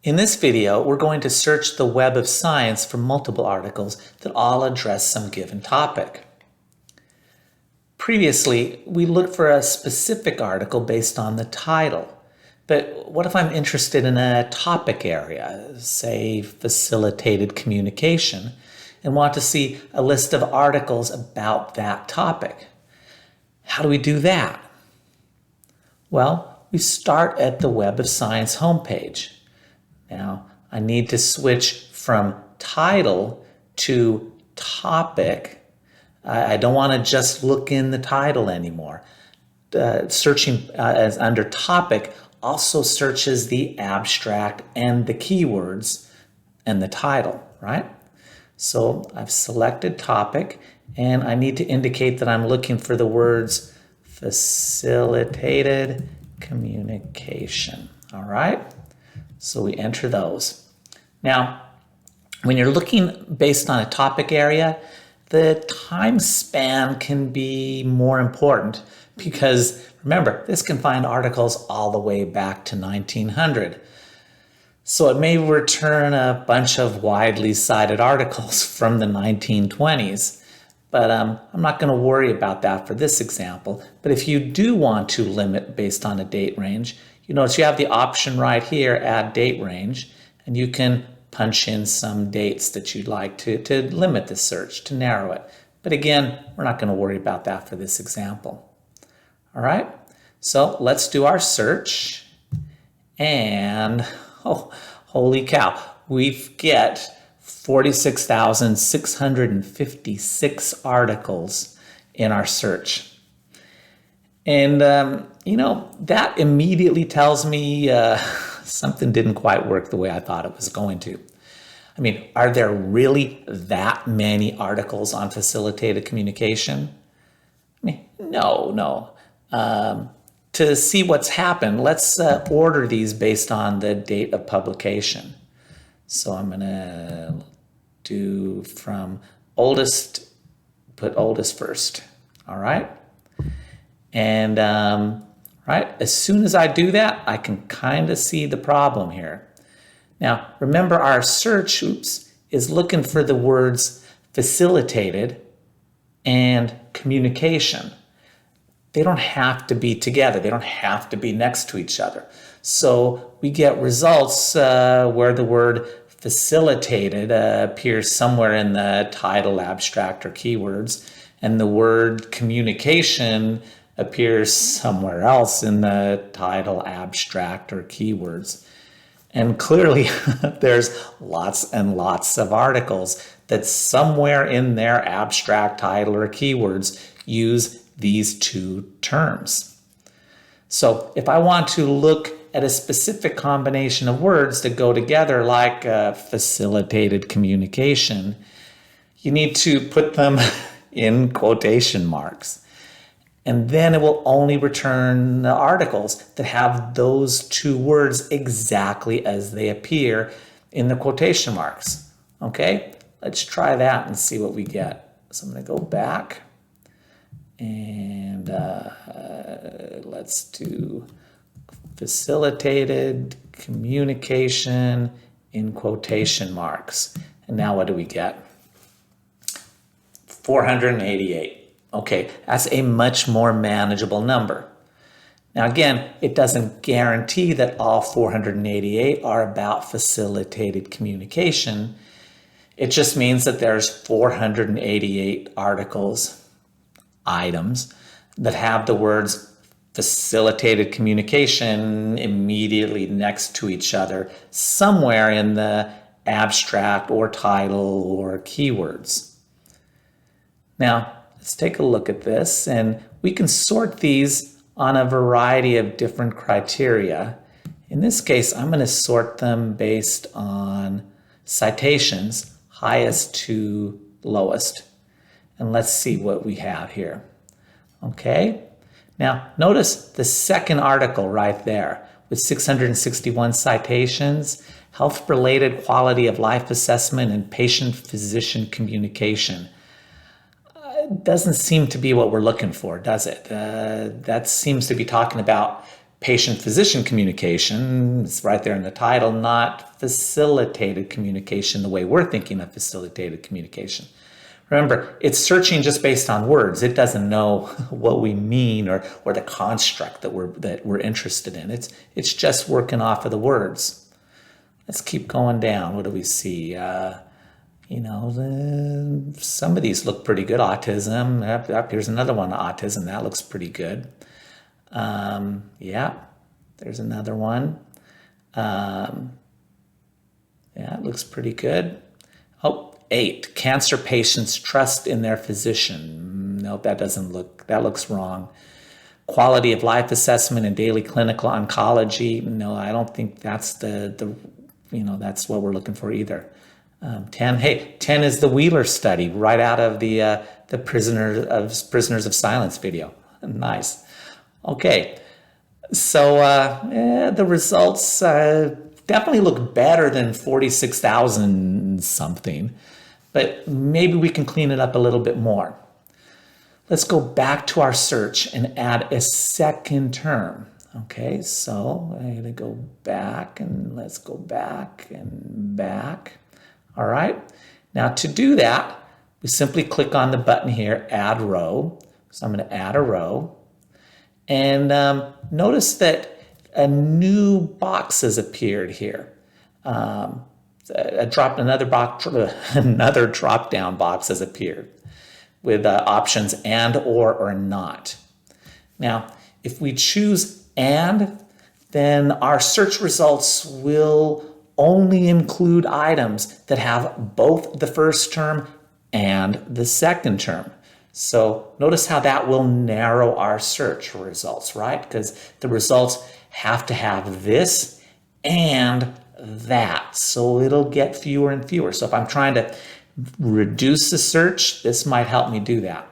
In this video, we're going to search the Web of Science for multiple articles that all address some given topic. Previously, we looked for a specific article based on the title. But what if I'm interested in a topic area, say facilitated communication, and want to see a list of articles about that topic? How do we do that? Well, we start at the Web of Science homepage. Now, I need to switch from title to topic. I don't want to just look in the title anymore. Searching as under topic also searches the abstract and the keywords and the title, right? So I've selected topic, and I need to indicate that I'm looking for the words facilitated communication, all right? So we enter those. Now, when you're looking based on a topic area, the time span can be more important because, remember, this can find articles all the way back to 1900. So it may return a bunch of widely cited articles from the 1920s, but I'm not going to worry about that for this example. But if you do want to limit based on a date range, you notice you have the option right here, add date range, and you can punch in some dates that you'd like to limit the search, to narrow it. But again, we're not going to worry about that for this example. All right, so let's do our search. And, oh, holy cow, we get 46,656 articles in our search. And, that immediately tells me something didn't quite work the way I thought it was going to. I mean, are there really that many articles on facilitated communication? I mean, no. To see what's happened, let's order these based on the date of publication. So I'm going to do from oldest, put oldest first, all right? And right, as soon as I do that, I can kind of see the problem here. Now, remember our search, is looking for the words facilitated and communication. They don't have to be together. They don't have to be next to each other. So we get results where the word facilitated appears somewhere in the title, abstract, or keywords, and the word communication appears somewhere else in the title, abstract, or keywords. And clearly, there's lots and lots of articles that somewhere in their abstract, title, or keywords use these two terms. So if I want to look at a specific combination of words that go together, like facilitated communication, you need to put them in quotation marks. And then it will only return the articles that have those two words exactly as they appear in the quotation marks. Okay, let's try that and see what we get. So I'm going to go back and let's do facilitated communication in quotation marks. And now what do we get? 488. Okay, that's a much more manageable number. Now again, it doesn't guarantee that all 488 are about facilitated communication. It just means that there's 488 articles, items, that have the words facilitated communication immediately next to each other somewhere in the abstract or title or keywords. Now, let's take a look at this, and we can sort these on a variety of different criteria. In this case, I'm going to sort them based on citations, highest to lowest. And let's see what we have here. Okay, now notice the second article right there with 661 citations, health-related quality of life assessment and patient-physician communication. Doesn't seem to be what we're looking for, does it? That seems to be talking about patient-physician communication, it's right there in the title, not facilitated communication the way we're thinking of facilitated communication. Remember, it's searching just based on words. It doesn't know what we mean or the construct that we're interested in. It's just working off of the words. Let's keep going down. What do we see? Some of these look pretty good. Autism. Here's another one. Autism. That looks pretty good. Yeah, there's another one. Yeah, it looks pretty good. Oh, 8, cancer patients' trust in their physician. Nope, that looks wrong. Quality of life assessment and daily clinical oncology. No, I don't think that's that's what we're looking for either. 10, hey, 10 is the Wheeler study right out of the Prisoners of Silence video. Nice. Okay, so the results definitely look better than 46,000 something, but maybe we can clean it up a little bit more. Let's go back to our search and add a second term. Okay, so I'm going to go back and let's go back and back. All right, now to do that, we simply click on the button here, Add Row. So I'm going to add a row. And notice that a new box has appeared here. Another drop-down box has appeared with options and or not. Now, if we choose and, then our search results will only include items that have both the first term and the second term. So notice how that will narrow our search results, right? Because the results have to have this and that. So it'll get fewer and fewer. So if I'm trying to reduce the search, this might help me do that.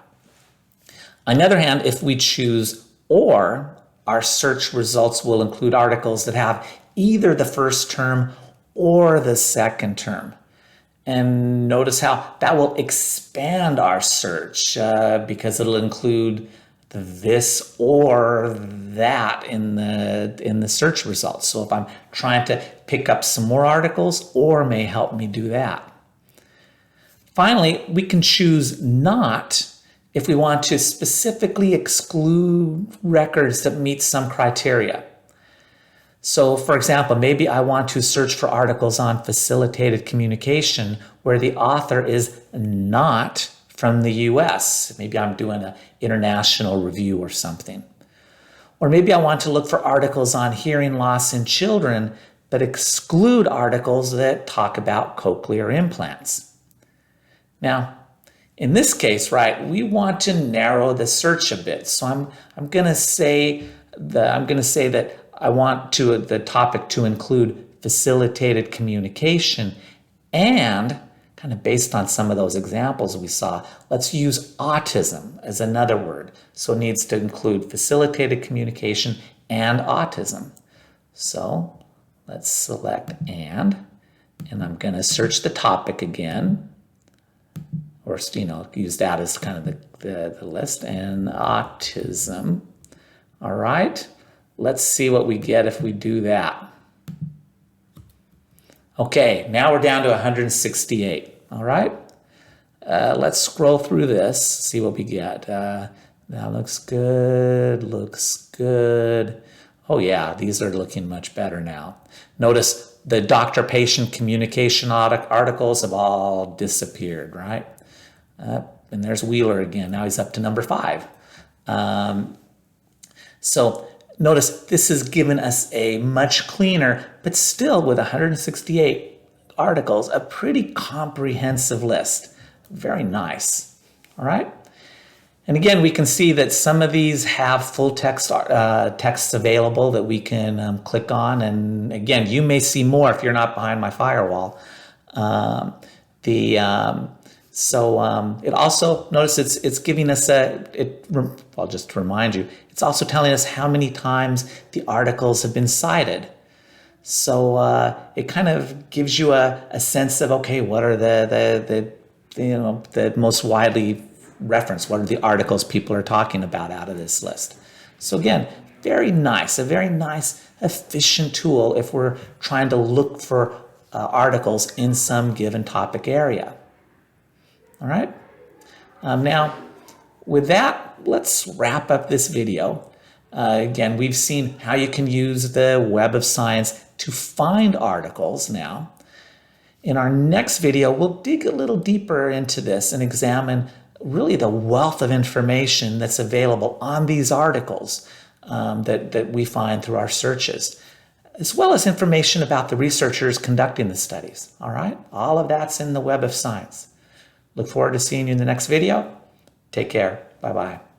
On the other hand, if we choose or, our search results will include articles that have either the first term or the second term. And notice how that will expand our search because it'll include this or that in the search results. So if I'm trying to pick up some more articles, or may help me do that. Finally, we can choose not if we want to specifically exclude records that meet some criteria. So for example, maybe I want to search for articles on facilitated communication where the author is not from the US. Maybe I'm doing an international review or something. Or maybe I want to look for articles on hearing loss in children, but exclude articles that talk about cochlear implants. Now, in this case, right, we want to narrow the search a bit. So I'm going to say that I want the topic to include facilitated communication, and kind of based on some of those examples we saw, let's use autism as another word. So it needs to include facilitated communication and autism. So let's select and I'm going to search the topic again, or use that as kind of the list, and autism. All right. Let's see what we get if we do that. Okay, now we're down to 168. All right, let's scroll through this, see what we get. That looks good, Oh yeah, these are looking much better now. Notice the doctor-patient communication articles have all disappeared, right? And there's Wheeler again. Now he's up to number 5. So notice this has given us a much cleaner, but still with 168 articles, a pretty comprehensive list. Very nice. All right. And again, we can see that some of these have full texts available that we can click on. And again, you may see more if you're not behind my firewall. It also, notice it's giving us I'll just remind you, it's also telling us how many times the articles have been cited. So it kind of gives you a sense of, okay, what are the most widely referenced? What are the articles people are talking about out of this list? So again, very nice, a very nice, efficient tool if we're trying to look for articles in some given topic area. All right. Now, with that, let's wrap up this video. Again, we've seen how you can use the Web of Science to find articles now. In our next video, we'll dig a little deeper into this and examine really the wealth of information that's available on these articles that we find through our searches, as well as information about the researchers conducting the studies. All right, all of that's in the Web of Science. Look forward to seeing you in the next video. Take care. Bye-bye.